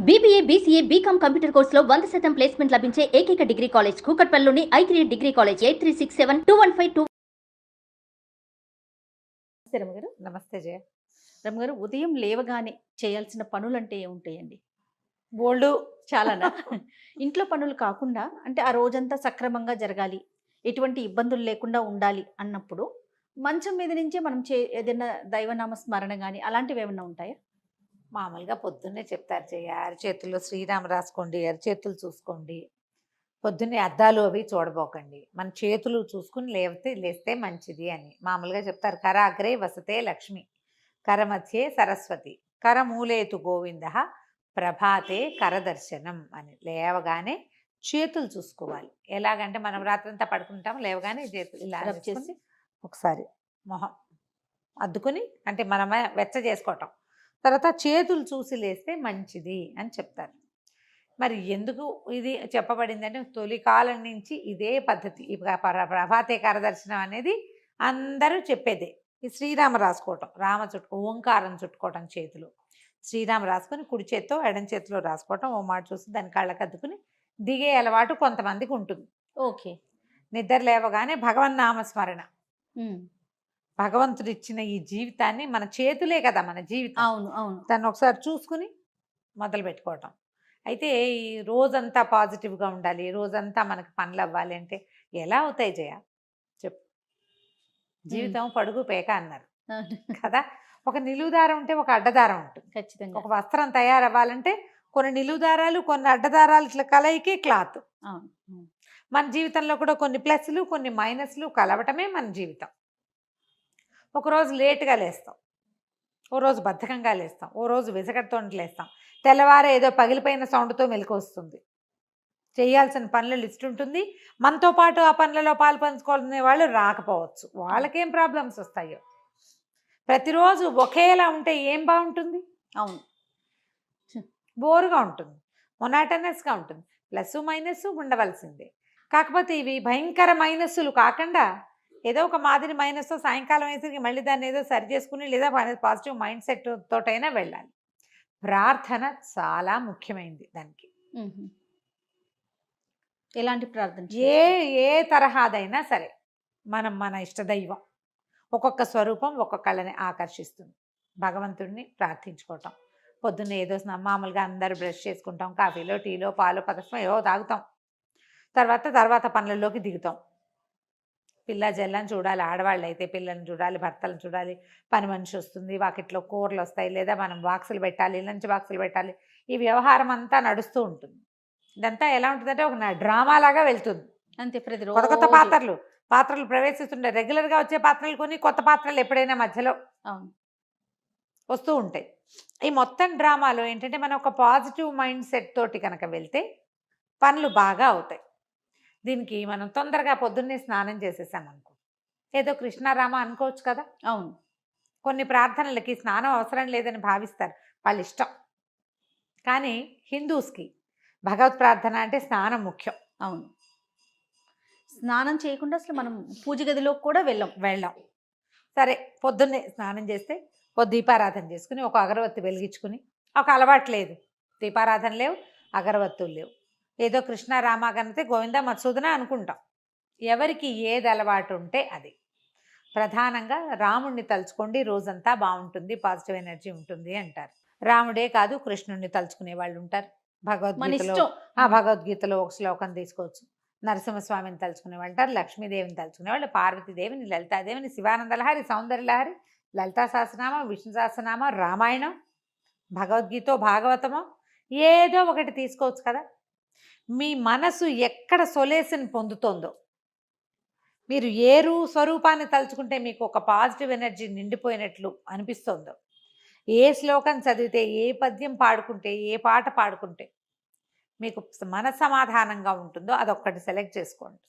BBA, BCA, BCom computer కోర్సులో 100% placement లభించే ఏకైక డిగ్రీ కాలేజ్ కూకట్పల్లిలోని ఐక్రియేట్ డిగ్రీ కాలేజ్ 83672152. రమగారు నమస్తే జయ. రమగారు, ఉదయం లేవగానే చేయాల్సిన పనులంటే ఏముంటాయండి? బోల్డు చాలానా? ఇంట్లో పనులు కాకుండా అంటే ఆ రోజంతా సక్రమంగా జరగాలి, ఎటువంటి ఇబ్బందులు లేకుండా ఉండాలి అన్నప్పుడు మంచం మీద నుంచే మనం ఏదైనా దైవనామ స్మరణ కానీ అలాంటివి ఏమైనా ఉంటాయా? మామూలుగా పొద్దున్నే చెప్తారు జయ, అరచేతుల్లో శ్రీరామ రాసుకోండి, అరచేతులు చూసుకోండి, పొద్దున్నే అద్దాలు అవి చూడబోకండి, మన చేతులు చూసుకుని లేస్తే మంచిది అని మామూలుగా చెప్తారు. కరాగ్రే వసతే లక్ష్మి, కరమధ్యే సరస్వతి, కరమూలేతు గోవింద, ప్రభాతే కరదర్శనం అని. లేవగానే చేతులు చూసుకోవాలి. ఎలాగంటే మనం రాత్రంతా పడుకుంటాం, లేవగానే చేతులు ఇలా రబ్ చేసి ఒకసారి మొహం అద్దుకుని, అంటే మనం వెచ్చ చేసుకోవటం, తర్వాత చేతులు చూసి లేస్తే మంచిది అని చెప్తారు. మరి ఎందుకు ఇది చెప్పబడిందంటే తొలి కాలం నుంచి ఇదే పద్ధతి. ప్రభాతే కరదర్శనం అనేది అందరూ చెప్పేదే. ఈ శ్రీరామ రాసుకోవటం, ఓంకారం చుట్టుకోవటం, చేతులు శ్రీరామ రాసుకొని కుడి చేత్తో ఎడం చేతిలో రాసుకోవటం, ఓ మాట చూసి దాని కళ్ళకు అద్దుకుని దిగే అలవాటు కొంతమందికి ఉంటుంది. ఓకే. నిద్ర లేవగానే భగవన్నామస్మరణ, భగవంతుడు ఇచ్చిన ఈ జీవితాన్ని, మన చేతులే కదా మన జీవితం, అవును అవును, దాన్ని ఒకసారి చూసుకుని మొదలు పెట్టుకోవటం. అయితే ఈ రోజంతా పాజిటివ్గా ఉండాలి, రోజంతా మనకి పనులు అవ్వాలి అంటే ఎలా అవుతాయి జయ చెప్పు? జీవితం పడుగు పేక అన్నారు కదా. ఒక నిలువుదారం ఉంటే ఒక అడ్డదారం ఉంటుంది. ఖచ్చితంగా. ఒక వస్త్రం తయారవ్వాలంటే కొన్ని నిలువుదారాలు, కొన్ని అడ్డదారాలు, ఇట్లా కలయికే క్లాత్. మన జీవితంలో కూడా కొన్ని ప్లస్లు కొన్ని మైనస్లు కలవటమే మన జీవితం. ఒకరోజు లేటుగా లేస్తాం, ఓ రోజు బద్ధకంగా లేస్తాం, ఓ రోజు విసగడతో లేస్తాం, తెల్లవారే ఏదో పగిలిపోయిన సౌండ్తో మెలకు వస్తుంది. చేయాల్సిన పనుల లిస్ట్ ఉంటుంది, మనతో పాటు ఆ పనులలో పాలు పంచుకోవాలనే వాళ్ళు రాకపోవచ్చు, వాళ్ళకేం ప్రాబ్లమ్స్ వస్తాయో. ప్రతిరోజు ఒకేలా ఉంటే ఏం బాగుంటుంది? అవును, బోరుగా ఉంటుంది, మొనాటనస్గా ఉంటుంది. ప్లస్ మైనస్ ఉండవలసిందే. కాకపోతే ఇవి భయంకర మైనస్సులు కాకుండా ఏదో ఒక మాదిరి మైనస్తో సాయంకాలం వేసరికి మళ్ళీ దాన్ని ఏదో సరి చేసుకుని, లేదా పాజిటివ్ మైండ్ సెట్ తోటైనా వెళ్ళాలి. ప్రార్థన చాలా ముఖ్యమైనది దానికి. ఎలాంటి ప్రార్థన? ఏ తరహాదైనా సరే, మన ఇష్టదైవం ఒక్కొక్క స్వరూపం ఒక్కొక్కళ్ళని ఆకర్షిస్తుంది. భగవంతుడిని ప్రార్థించుకోవటం. పొద్దున్న ఏదో మామూలుగా అందరూ బ్రష్ చేసుకుంటాం, కాఫీలో టీలో పాలు పదసం ఏవో తాగుతాం, తర్వాత పనులలోకి దిగుతాం. పిల్ల జల్లని చూడాలి, ఆడవాళ్ళు అయితే పిల్లల్ని చూడాలి, భర్తలను చూడాలి, పని మనిషి వస్తుంది, వాకిట్లో కూరలు వస్తాయి, లేదా మనం బాక్సులు పెట్టాలి, లంచ్ బాక్సులు పెట్టాలి, ఈ వ్యవహారం అంతా నడుస్తూ ఉంటుంది. ఇదంతా ఎలా ఉంటుందంటే ఒక డ్రామాలాగా వెళ్తుంది. అంతే. కొత్త కొత్త పాత్రలు ప్రవేశిస్తుండే, రెగ్యులర్గా వచ్చే పాత్రలు కొన్ని, కొత్త పాత్రలు ఎప్పుడైనా మధ్యలో వస్తూ ఉంటాయి. ఈ మొత్తం డ్రామాలో ఏంటంటే మనం ఒక పాజిటివ్ మైండ్ సెట్ తోటి కనుక వెళ్తే పనులు బాగా అవుతాయి. దీనికి మనం తొందరగా పొద్దున్నే స్నానం చేసేసామనుకో, ఏదో కృష్ణారామ అనుకోవచ్చు కదా. అవును, కొన్ని ప్రార్థనలకి స్నానం అవసరం లేదని భావిస్తారు, వాళ్ళ ఇష్టం. కానీ హిందూస్కి భగవత్ ప్రార్థన అంటే స్నానం ముఖ్యం. అవును, స్నానం చేయకుండా అసలు మనం పూజ గదిలోకి కూడా వెళ్ళాం. సరే, పొద్దున్నే స్నానం చేస్తే ఓ దీపారాధన చేసుకుని, ఒక అగరవత్తి వెలిగించుకుని, ఒక అలవాటు లేదు, దీపారాధన లేవు, అగరవత్తులు లేవు, ఏదో కృష్ణారామ కనితే గోవింద మత్సూదన అనుకుంటాం. ఎవరికి ఏది అలవాటు ఉంటే అది. ప్రధానంగా రాముడిని తలుచుకోండి, రోజంతా బాగుంటుంది, పాజిటివ్ ఎనర్జీ ఉంటుంది అంటారు. రాముడే కాదు, కృష్ణుడిని తలుచుకునే వాళ్ళు ఉంటారు. భగవద్గీతలో ఒక శ్లోకం తీసుకోవచ్చు. నరసింహస్వామిని తలుచుకునే వాళ్ళు ఉంటారు, లక్ష్మీదేవిని తలుచుకునే వాళ్ళు, పార్వతీదేవిని, లలితాదేవిని, శివానందలహరి, సౌందర్యలహరి, లలితా సహస్రనామం, విష్ణు సహస్రనామం, రామాయణం, భగవద్గీత, భాగవతమో ఏదో ఒకటి తీసుకోవచ్చు కదా. మీ మనసు ఎక్కడ సొలేషన్ పొందుతోందో, మీరు ఏ స్వరూపాన్ని తలుచుకుంటే మీకు ఒక పాజిటివ్ ఎనర్జీ నిండిపోయినట్లు అనిపిస్తుందో, ఏ శ్లోకం చదివితే, ఏ పద్యం పాడుకుంటే, ఏ పాట పాడుకుంటే మీకు మనసమాధానంగా ఉంటుందో అదొక్కటి సెలెక్ట్ చేసుకోండి.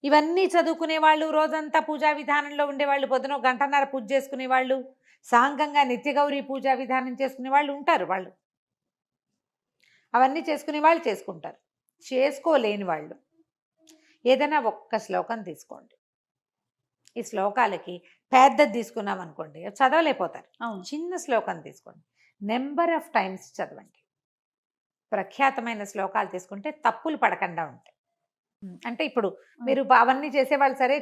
ఇవన్నీ చదువుకునే వాళ్ళు, రోజంతా పూజా విధానంలో ఉండేవాళ్ళు, పొద్దున గంటన్నర పూజ చేసుకునే వాళ్ళు, సాంఘంగా నిత్యగౌరీ పూజా విధానం చేసుకునే వాళ్ళు ఉంటారు. వాళ్ళు అవన్నీ చేసుకునే వాళ్ళు చేసుకుంటారు. చేసుకోలేని వాళ్ళు ఏదైనా ఒక్క శ్లోకం తీసుకోండి. ఈ శ్లోకాలకి పెద్దది తీసుకున్నాం అనుకోండి, చదవలేకపోతారు. చిన్న శ్లోకం తీసుకోండి, నెంబర్ ఆఫ్ టైమ్స్ చదవండి. ప్రఖ్యాతమైన శ్లోకాలు తీసుకుంటే తప్పులు పడకుండా ఉంటాయి. అంటే ఇప్పుడు మీరు అవన్నీ చేసేవాళ్ళు సరే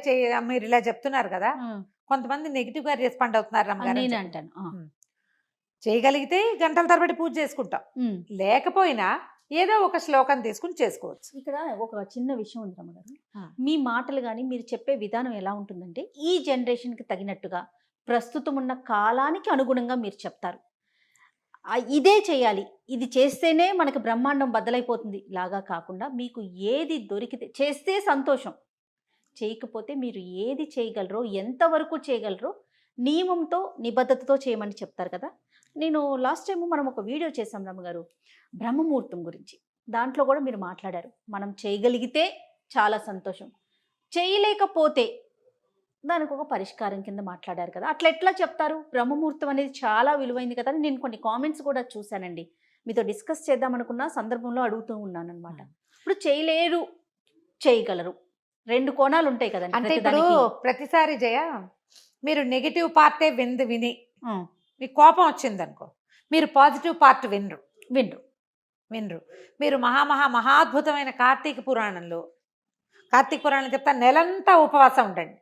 మీరు ఇలా చెప్తున్నారు కదా, కొంతమంది నెగిటివ్ గా రెస్పాండ్ అవుతున్నారు రమ్మగారు అని నేను చెప్పి. అంటాను. చేయగలిగితే గంటల తరబడి పూజ చేసుకుంటాం, లేకపోయినా ఏదో ఒక శ్లోకం తీసుకుని చేసుకోవచ్చు. ఇక్కడ ఒక చిన్న విషయం ఉంది రమ్మగారు. ఆ. మీ మాటలు కానీ మీరు చెప్పే విధానం ఎలా ఉంటుందంటే ఈ జనరేషన్కి తగినట్టుగా ప్రస్తుతం ఉన్న కాలానికి అనుగుణంగా మీరు చెప్తారు. ఇదే చేయాలి, ఇది చేస్తేనే మనకు బ్రహ్మాండం బద్దలైపోతుంది లాగా కాకుండా మీకు ఏది దొరికితే చేస్తే సంతోషం, చేయకపోతే మీరు ఏది చేయగలరో ఎంతవరకు చేయగలరో నియమంతో నిబద్ధతతో చేయమని చెప్తారు కదా. నేను లాస్ట్ టైం మనం ఒక వీడియో చేసాం రమ్మగారు బ్రహ్మముహూర్తం గురించి. దాంట్లో కూడా మీరు మాట్లాడారు, మనం చేయగలిగితే చాలా సంతోషం, చేయలేకపోతే దానికి ఒక పరిష్కారం కింద మాట్లాడారు కదా. అట్లా ఎట్లా చెప్తారు? బ్రహ్మముహూర్తం అనేది చాలా విలువైంది కదా. నేను కొన్ని కామెంట్స్ కూడా చూశానండి, మీతో డిస్కస్ చేద్దాం అనుకున్న సందర్భంలో అడుగుతూ ఉన్నాను అనమాట. ఇప్పుడు చేయలేరు, చేయగలరు, రెండు కోణాలు ఉంటాయి కదండి. అంటే ఇప్పుడు ప్రతిసారి జయ మీరు నెగిటివ్ పార్టే విని మీకు కోపం వచ్చింది అనుకో, మీరు పాజిటివ్ పార్ట్ వినరు. మీరు మహాద్భుతమైన కార్తీక పురాణం చెప్తా నెలంతా ఉపవాసం ఉండండి,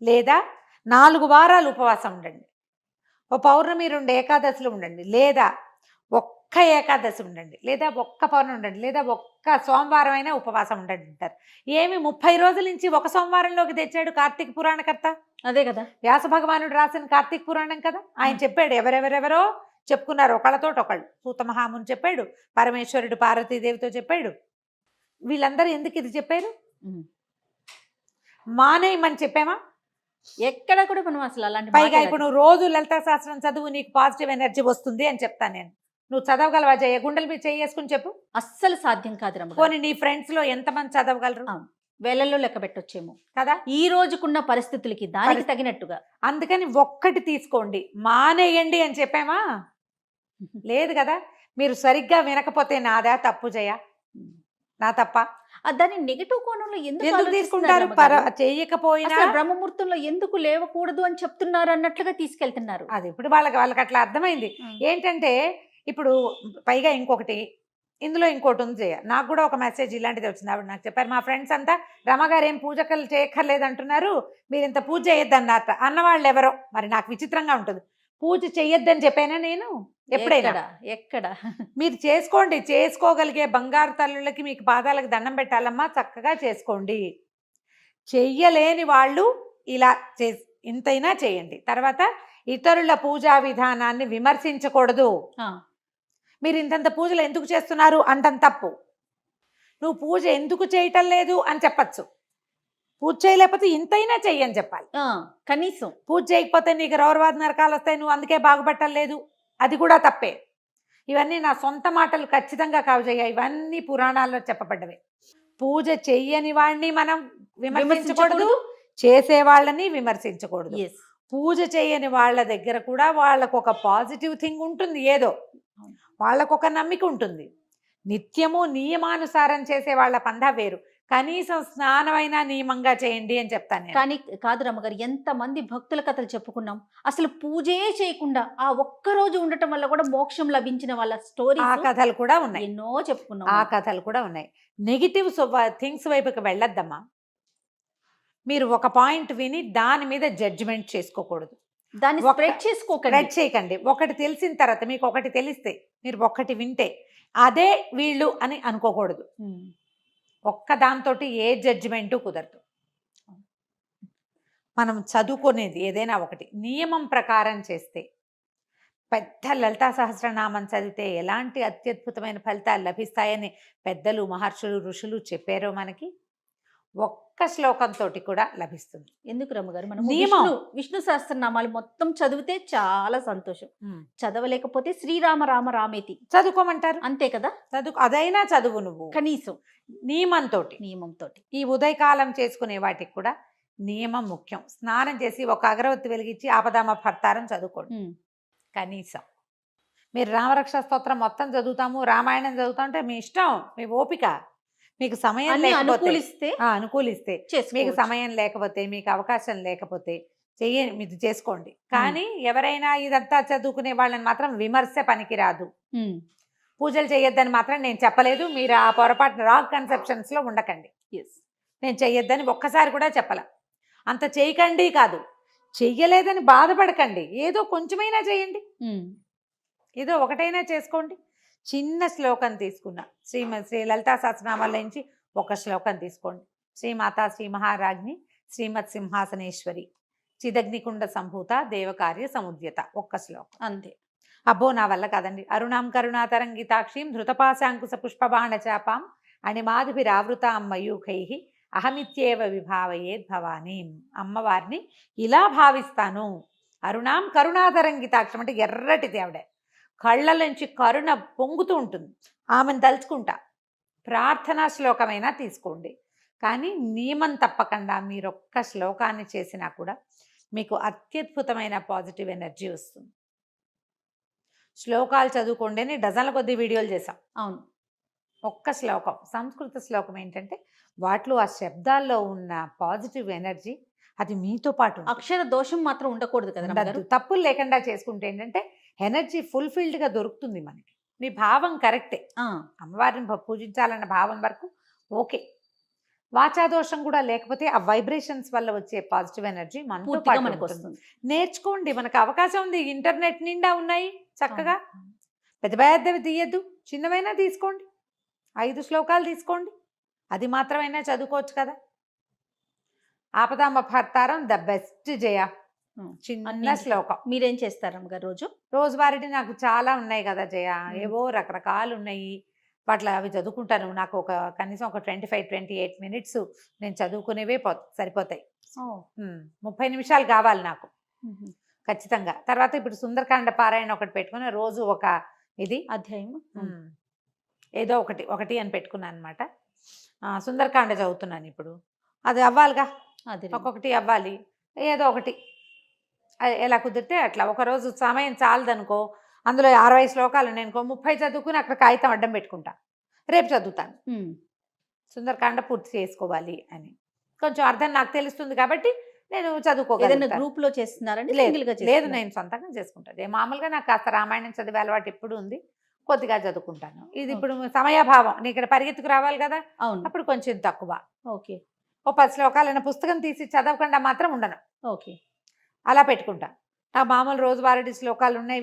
లేదా 4 వారాలు ఉపవాసం ఉండండి, ఓ పౌర్ణమి 2 ఏకాదశులు ఉండండి, లేదా ఒక్క ఏకాదశి ఉండండి, లేదా ఒక్క పౌర్ణమి ఉండండి, లేదా ఒక్క సోమవారం అయినా ఉపవాసం ఉండండి అంటారు. ఏమి 30 రోజుల నుంచి ఒక సోమవారంలోకి తెచ్చాడు కార్తీక పురాణకర్త? అదే కదా వ్యాస భగవానుడు రాసిన కార్తీక పురాణం కదా. ఆయన చెప్పాడు, ఎవరెవరెవరో చెప్పుకున్నారు ఒకళ్ళతోటి ఒకళ్ళు. సూత మహాముని చెప్పాడు, పరమేశ్వరుడు పార్వతీదేవితో చెప్పాడు. వీళ్ళందరూ ఎందుకు ఇది చెప్పారు? మానేయమని చెప్పామా? ఎక్కడ కూడా మనం అసలు అలాంటి పైగా ఇప్పుడు నువ్వు రోజు లలితా శాస్త్రం చదువు, నీకు పాజిటివ్ ఎనర్జీ వస్తుంది అని చెప్తాను నేను. నువ్వు చదవగలవా జయ? గుండెల మీద చేసుకుని చెప్పు. అస్సలు సాధ్యం కాదు రమ్మ. పోనీ నీ ఫ్రెండ్స్ లో ఎంతమంది చదవగలరు? వేలల్లో లెక్క పెట్టొచ్చేమో కదా ఈ రోజుకున్న పరిస్థితులకి, దానికి తగినట్టుగా. అందుకని ఒక్కటి తీసుకోండి, మానేయండి అని చెప్పామా? లేదు కదా. మీరు సరిగ్గా వినకపోతే నాదా తప్పు జయ? నా తప్ప? దాన్ని నెగిటివ్ కోణంలో ఎందుకు తీసుకుంటారు? చేయకపోయినా బ్రహ్మముహూర్తంలో ఎందుకు లేవకూడదు అని చెప్తున్నారు అన్నట్లుగా తీసుకెళ్తున్నారు. అది ఇప్పుడు వాళ్ళకి అట్లా అర్థమైంది. ఏంటంటే ఇప్పుడు పైగా ఇందులో ఇంకోటి ఉంది జయ. నాకు కూడా ఒక మెసేజ్ ఇలాంటిది వచ్చింది. ఆవిడ నాకు చెప్పారు, మా ఫ్రెండ్స్ అంతా రమగారు ఏం పూజకలు చేయక్కర్లేదు అంటున్నారు, మీరు ఇంత పూజ చేయొద్దన్నట్ట అన్నవాళ్ళు ఎవరో. మరి నాకు విచిత్రంగా ఉంటుంది. పూజ చెయ్యొద్దని చెప్పానా నేను ఎప్పుడైనా? ఎక్కడ? మీరు చేసుకోండి, చేసుకోగలిగే బంగారు తల్లులకి మీకు పాదాలకు దండం పెట్టాలమ్మా, చక్కగా చేసుకోండి. చెయ్యలేని వాళ్ళు ఇలా ఇంతైనా చేయండి. తర్వాత ఇతరుల పూజా విధానాన్ని విమర్శించకూడదు. మీరు ఇంతంత పూజలు ఎందుకు చేస్తున్నారు అంటం తప్పు. నువ్వు పూజ ఎందుకు చేయటం లేదు అని చెప్పచ్చు. పూజ చేయలేకపోతే ఇంతైనా చెయ్యని చెప్పాలి. కనీసం పూజ చేయకపోతే నీకు రౌరవాద నరకాలు వస్తాయి, నువ్వు అందుకే బాగుపట్టలేదు, అది కూడా తప్పే. ఇవన్నీ నా సొంత మాటలు ఖచ్చితంగా కావుజయ్యా, ఇవన్నీ పురాణాల్లో చెప్పబడ్డవే. పూజ చెయ్యని వాడిని మనం విమర్శించకూడదు, చేసే వాళ్ళని విమర్శించకూడదు. పూజ చేయని వాళ్ళ దగ్గర కూడా వాళ్ళకు ఒక పాజిటివ్ థింగ్ ఉంటుంది, ఏదో వాళ్ళకు ఒక నమ్మిక ఉంటుంది. నిత్యము నియమానుసారం చేసే వాళ్ళ పందా వేరు. కనీసం స్నానమైనా నియమంగా చేయండి అని చెప్తాను. కానీ కాదు రమ్మగారు, ఎంతమంది భక్తుల కథలు చెప్పుకున్నాం, అసలు పూజే చేయకుండా ఆ ఒక్కరోజు ఉండటం వల్ల కూడా మోక్షం లభించిన వాళ్ళ స్టోరీ, ఆ కథలు కూడా ఉన్నాయి, ఎన్నో చెప్పుకున్నాం. ఆ కథలు కూడా ఉన్నాయి. నెగిటివ్ థింగ్స్ వైపుకి వెళ్ళొద్దమ్మా. మీరు ఒక పాయింట్ విని దాని మీద జడ్జిమెంట్ చేసుకోకూడదు, దాన్ని స్ప్రెడ్ చేయకండి. ఒకటి తెలిసిన తర్వాత మీకు ఒకటి తెలిస్తే, మీరు ఒకటి వింటే అదే వీళ్ళు అని అనుకోకూడదు. ఒక్క దాంతో ఏ జడ్జిమెంటు కుదరదు. మనం చదువుకునేది ఏదైనా ఒకటి నియమం ప్రకారం చేస్తే, పెద్ద లలితా సహస్రనామం చదివితే ఎలాంటి అత్యద్భుతమైన ఫలితాలు లభిస్తాయని పెద్దలు, మహర్షులు, ఋషులు చెప్పారో మనకి ఒక్క శ్లోకంతో కూడా లభిస్తుంది. ఎందుకు రమ్మగారు, మనం విష్ణు సహస్రనామాలు మొత్తం చదివితే చాలా సంతోషం. చదవలేకపోతే శ్రీరామ రామ రామేతి చదువుకోమంటారు, అంతే కదా. అదైనా చదువు నువ్వు కనీసం నియమంతో. ఈ ఉదయకాలం చేసుకునే వాటికి కూడా నియమం ముఖ్యం. స్నానం చేసి ఒక అగరవత్తి వెలిగించి ఆపదామ భర్తారం చదువుకోండి కనీసం. మీరు రామరక్ష స్తోత్రం మొత్తం చదువుతాము, రామాయణం చదువుతామంటే మీ ఇష్టం, మీ ఓపిక. మీకు సమయం అనుకూలిస్తే మీకు సమయం లేకపోతే, మీకు అవకాశం లేకపోతే మీరు చేసుకోండి. కానీ ఎవరైనా ఇదంతా చదువుకునే వాళ్ళని మాత్రం విమర్శ పనికిరాదు. పూజలు చేయొద్దని మాత్రం నేను చెప్పలేదు. మీరు ఆ పొరపాటున రాంగ్ కన్సెప్షన్స్లో ఉండకండి. ఎస్. నేను చెయ్యొద్దని ఒక్కసారి కూడా చెప్పాల. అంత చేయకండి కాదు, చెయ్యలేదని బాధపడకండి. ఏదో కొంచెమైనా చేయండి, ఏదో ఒకటైనా చేసుకోండి. చిన్న శ్లోకం తీసుకున్నా, శ్రీ లలితా సహస్రనామాల నుంచి ఒక శ్లోకం తీసుకోండి. శ్రీమాతా శ్రీ మహారాజ్ని శ్రీమత్ సింహాసనేశ్వరి చిదగ్నికుండ సంభూత దేవకార్య సముద్యత, ఒక్క శ్లోకం అంతే. అబ్బో నా వల్ల కాదండి. అరుణాం కరుణాతరంగితాక్షీం ధృతపాశాంకుశ పుష్పబాణ చాపాం అణిమాధుభిరావృతాం మయూఖై అహమిత్యేవ విభావయేద్ భవానీం. అమ్మవారిని ఇలా భావిస్తాను. అరుణాం కరుణాతరంగితాక్షం అంటే ఎర్రటిది ఆవిడ, కళ్ళ నుంచి కరుణ పొంగుతూ ఉంటుంది. ఆమెను తలుచుకుంటా. ప్రార్థనా శ్లోకమైనా తీసుకోండి, కానీ నియమం తప్పకుండా మీరు ఒక్క శ్లోకాన్ని చేసినా కూడా మీకు అత్యద్భుతమైన పాజిటివ్ ఎనర్జీ వస్తుంది. శ్లోకాలు చదువుకోండి అని డజన్ల కొద్ది వీడియోలు చేసాం. అవును. ఒక్క శ్లోకం, సంస్కృత శ్లోకం ఏంటంటే వాటిలో ఆ శబ్దాల్లో ఉన్న పాజిటివ్ ఎనర్జీ అది మీతో పాటు అక్షర దోషం మాత్రం ఉండకూడదు కదా ఉండద్దు. తప్పులు లేకుండా చేసుకుంటే ఏంటంటే ఎనర్జీ ఫుల్ఫిల్డ్గా దొరుకుతుంది మనకి. మీ భావం కరెక్టే, అమ్మవారిని పూజించాలన్న భావం వరకు ఓకే. వాచాదోషం కూడా లేకపోతే ఆ వైబ్రేషన్స్ వల్ల వచ్చే పాజిటివ్ ఎనర్జీ మనతో పాటు మనకు ఉంటుంది. వస్తుంది. నేర్చుకోండి, మనకు అవకాశం ఉంది. ఇంటర్నెట్ నిండా ఉన్నాయి చక్కగా. పెద్ద పెద్దవి తీయద్దు, చిన్నవైనా తీసుకోండి. 5 శ్లోకాలు తీసుకోండి, అది మాత్రమైనా చదువుకోవచ్చు కదా. ఆపదామపహర్తారం ద బెస్ట్ జయ, చిన్న శ్లోకం. మీరేం చేస్తారు అమ్మగారు రోజు? రోజువారీ నాకు చాలా ఉన్నాయి కదా జయ, ఏవో రకరకాలు ఉన్నాయి. వాటిలో అవి చదువుకుంటాను. నాకు కనీసం ఒక 25-28 మినిట్స్ నేను చదువుకునేవే సరిపోతాయి. 30 నిమిషాలు కావాలి నాకు ఖచ్చితంగా. తర్వాత ఇప్పుడు సుందరకాండ పారాయణ ఒకటి పెట్టుకుని రోజు ఒక ఇది అధ్యాయం ఏదో ఒకటి అని పెట్టుకున్నాను అనమాట. సుందరకాండ చదువుతున్నాను ఇప్పుడు. అది అవ్వాలిగా, ఒక్కొక్కటి అవ్వాలి, ఏదో ఒకటి ఎలా కుదిరితే అట్లా. ఒకరోజు సమయం చాలదనుకో, అందులో 60 శ్లోకాలు ఉన్నాయనుకో, 30 చదువుకుని అక్కడ కాగితం అడ్డం పెట్టుకుంటా, రేపు చదువుతాను. సుందరకాండ పూర్తి చేసుకోవాలి అని కొంచెం అర్థం నాకు తెలుస్తుంది కాబట్టి నేను చదువుకోగలను. గ్రూప్ లో చేస్తున్నారండి? లేదు, నేను సొంతంగా చేసుకుంటాను. మామూలుగా నాకు కాస్త రామాయణం చదివే అలవాటు ఎప్పుడు ఉంది, కొద్దిగా చదువుకుంటాను. ఇది ఇప్పుడు సమయాభావం, నీ ఇక్కడ పరిగెత్తుకు రావాలి కదా, అప్పుడు కొంచెం తక్కువ. ఓకే. ఓ 10 శ్లోకాలైన పుస్తకం తీసి చదవకుండా మాత్రం ఉండను. ఓకే, అలా పెట్టుకుంటా. నా మామూలు రోజువారీ శ్లోకాలు ఉన్నాయి.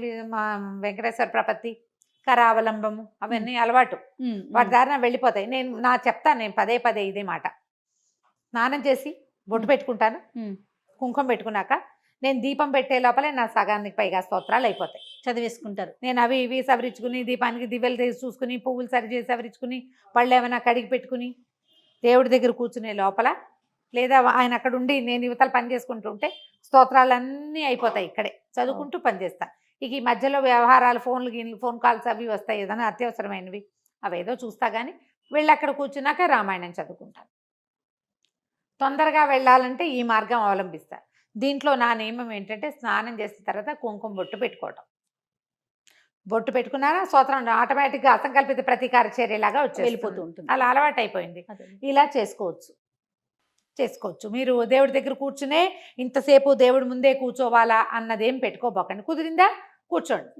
వెంకటేశ్వర ప్రపత్తి, కరావలంబము, అవన్నీ అలవాటు. వాటి దారిన వెళ్ళిపోతాయి. నేను చెప్తాను, నేను పదే ఇదే మాట. స్నానం చేసి బొట్టు పెట్టుకుంటాను. కుంకుమ పెట్టుకున్నాక నేను దీపం పెట్టే లోపలే నా సగానికి పైగా స్తోత్రాలు అయిపోతాయి. చదివేసుకుంటారు. నేను అవి ఇవి సవరించుకుని, దీపానికి దివ్యలు తీసి చూసుకుని, పువ్వులు సరిచేసి సవరించుకుని, పళ్ళు ఏమైనా కడిగి పెట్టుకుని దేవుడి దగ్గర కూర్చునే లోపల, లేదా ఆయన అక్కడ ఉండి నేను యువతల పని చేసుకుంటుంటే స్తోత్రాలన్నీ అయిపోతాయి. ఇక్కడే చదువుకుంటూ పనిచేస్తా. ఇక ఈ మధ్యలో వ్యవహారాలు, ఫోన్ కాల్స్ అవి వస్తాయి, ఏదైనా అత్యవసరమైనవి, అవేదో చూస్తా. కానీ వెళ్ళి అక్కడ కూర్చున్నాక రామాయణం చదువుకుంటాను. తొందరగా వెళ్ళాలంటే ఈ మార్గం అవలంబిస్తా. దీంట్లో నా నియమం ఏంటంటే స్నానం చేసిన తర్వాత కుంకుమ బొట్టు పెట్టుకోవటం. బొట్టు పెట్టుకున్నారా స్తోత్రం ఆటోమేటిక్గా అసంకల్పిత ప్రతీకార చర్యలాగా వెళ్ళిపోతూ ఉంటుంది. అలా అలవాటు అయిపోయింది. ఇలా చేసుకోవచ్చు. మీరు దేవుడి దగ్గర కూర్చునే ఇంతసేపు దేవుడి ముందే కూర్చోవాలా అన్నదేం పెట్టుకోబోకండి. కుదిరిందా కూర్చోండి,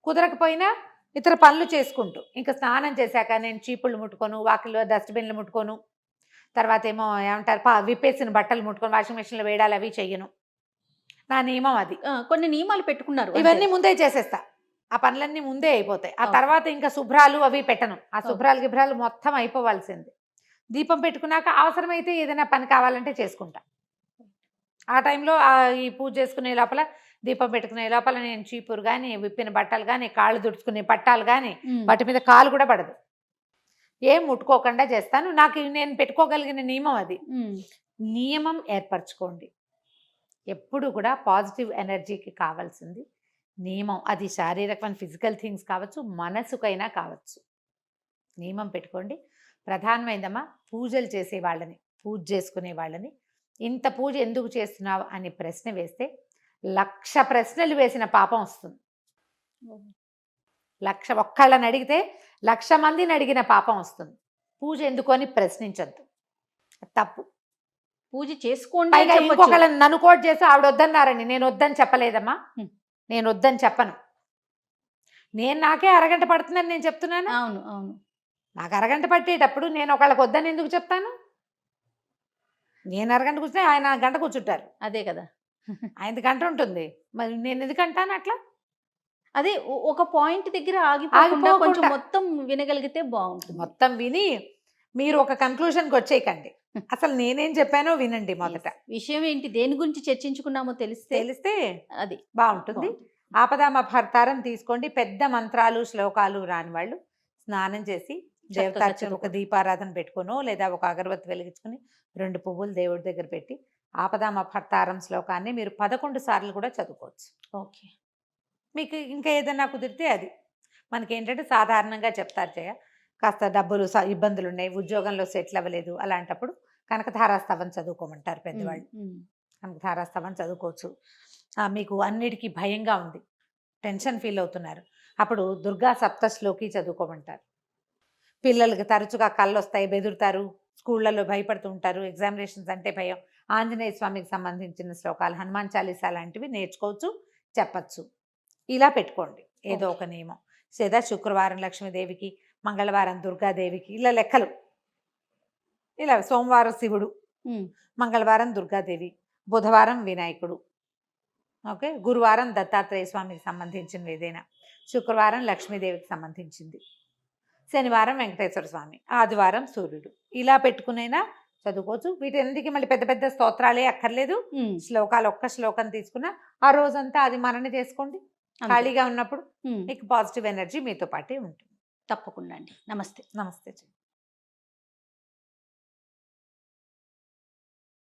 కుదరకపోయినా ఇతర పనులు చేసుకుంటూ. ఇంకా స్నానం చేశాక నేను చీపుళ్ళు ముట్టుకోను, వాకిల్లో డస్ట్బిన్లు ముట్టుకోను, తర్వాత ఏమో ఏమంటారు విప్పేసిన బట్టలు ముట్టుకొని వాషింగ్ మిషన్లో వేయడాలి, అవి చెయ్యను. నా నియమం అది. కొన్ని నియమాలు పెట్టుకున్నారు, ఇవన్నీ ముందే చేసేస్తా. ఆ పనులన్నీ ముందే అయిపోతాయి. ఆ తర్వాత ఇంకా శుభ్రాలు అవి పెట్టను. ఆ గిభ్రాలు మొత్తం అయిపోవాల్సింది. దీపం పెట్టుకున్నాక అవసరమైతే ఏదైనా పని కావాలంటే చేసుకుంటా. ఆ టైంలో ఈ పూజ చేసుకునే లోపల, దీపం పెట్టుకునే లోపల నేను చీపురు కానీ, విప్పిన బట్టలు కానీ, కాళ్ళు దుడుచుకునే పట్టాలు కానీ, వాటి మీద కాలు కూడా పడదు, ఏం ముట్టుకోకుండా చేస్తాను. నేను పెట్టుకోగలిగిన నియమం అది. నియమం ఏర్పరచుకోండి. ఎప్పుడు కూడా పాజిటివ్ ఎనర్జీకి కావాల్సింది నియమం. అది శారీరకమైన ఫిజికల్ థింగ్స్ కావచ్చు, మనసుకైనా కావచ్చు. నియమం పెట్టుకోండి. ప్రధానమైందమ్మా, పూజలు చేసే వాళ్ళని, పూజ చేసుకునే వాళ్ళని, ఇంత పూజ ఎందుకు చేస్తున్నావు అని ప్రశ్న వేస్తే 1,00,000 ప్రశ్నలు వేసిన పాపం వస్తుంది. 1,00,000 ఒక్కళ్ళని అడిగితే 1,00,000 మందిని అడిగిన పాపం వస్తుంది. పూజ ఎందుకు అని ప్రశ్నించద్దు, తప్పు. పూజ చేసుకోండి. ఇంకొకళ్ళని నన్ను కోట్ చేసి ఆవిడ వద్దన్నారని నేను వద్దని చెప్పలేదమ్మా, నేను వద్దని చెప్పను. నేను నాకే అరగంట పడుతుందని నేను చెప్తున్నాను. అవును అవును నాకు అరగంట పట్టేటప్పుడు నేను ఒకళ్ళకి వద్దని ఎందుకు చెప్తాను? నేను అరగంట కూర్చుంటే ఆయన గంట కూర్చుంటారు. అదే కదా. ఆయనది గంట ఉంటుంది. మరి నేను ఎందుకంటాను అట్లా? అదే ఒక పాయింట్ దగ్గర ఆగిపోకుండా కొంచెం ఆగిపోకుండా. మొత్తం వినగలిగితే బాగుంటుంది. మొత్తం విని మీరు ఒక కన్క్లూషన్కి వచ్చేయకండి. అసలు నేనేం చెప్పానో వినండి మొదట. విషయం ఏంటి, దేని గురించి చర్చించుకున్నామో తెలిస్తే తెలిస్తే అది బాగుంటుంది. ఆపదామపహర్తారం తీసుకోండి. పెద్ద మంత్రాలు శ్లోకాలు రాని వాళ్ళు స్నానం చేసి దేవతార్చన ఒక చదువుకోండి. దీపారాధన పెట్టుకునో లేదా ఒక అగరబత్తి వెలిగించుకుని 2 పువ్వులు దేవుడి దగ్గర పెట్టి ఆపదామపహర్తారం శ్లోకాన్ని మీరు 11 సార్లు కూడా చదువుకోవచ్చు. ఓకే. మీకు ఇంకా ఏదైనా కుదిరితే అది. మనకేంటంటే సాధారణంగా చెప్తారు జయ, కాస్త డబ్బులు ఇబ్బందులు ఉన్నాయి, ఉద్యోగంలో సెటిల్ అవ్వలేదు, అలాంటప్పుడు కనకధారాస్తవం చదువుకోమంటారు పెద్దవాళ్ళు. కనకధారాస్తవం చదువుకోవచ్చు. మీకు అన్నిటికీ భయంగా ఉంది, టెన్షన్ ఫీల్ అవుతున్నారు, అప్పుడు దుర్గా సప్తశ్లోకి చదువుకోమంటారు. పిల్లలకి తరచుగా కళ్ళు వస్తాయి, బెదురుతారు, స్కూళ్ళల్లో భయపడుతూ ఉంటారు, ఎగ్జామినేషన్స్ అంటే భయం, ఆంజనేయ స్వామికి సంబంధించిన శ్లోకాలు, హనుమాన్ చాలీసా లాంటివి నేర్చుకోవచ్చు, చెప్పచ్చు. ఇలా పెట్టుకోండి ఏదో ఒక నియమం. లేదా శుక్రవారం లక్ష్మీదేవికి, మంగళవారం దుర్గాదేవికి, ఇలా లెక్కలు. ఇలా సోమవారం శివుడు, మంగళవారం దుర్గాదేవి, బుధవారం వినాయకుడు, ఓకే, గురువారం దత్తాత్రేయ స్వామికి సంబంధించినవి ఏదైనా, శుక్రవారం లక్ష్మీదేవికి సంబంధించింది, శనివారం వెంకటేశ్వర స్వామి, ఆదివారం సూర్యుడు. ఇలా పెట్టుకునైనా చదువుకోవచ్చు. వీటన్నిటికీ మళ్ళీ పెద్ద పెద్ద స్తోత్రాలే అక్కర్లేదు. శ్లోకాలు ఒక్క శ్లోకం తీసుకున్నా ఆ రోజంతా అది మనన చేసుకోండి. ఖాళీగా ఉన్నప్పుడు మీకు పాజిటివ్ ఎనర్జీ మీతో పాటే ఉంటుంది. తప్పకుండా అండి. నమస్తే. నమస్తే.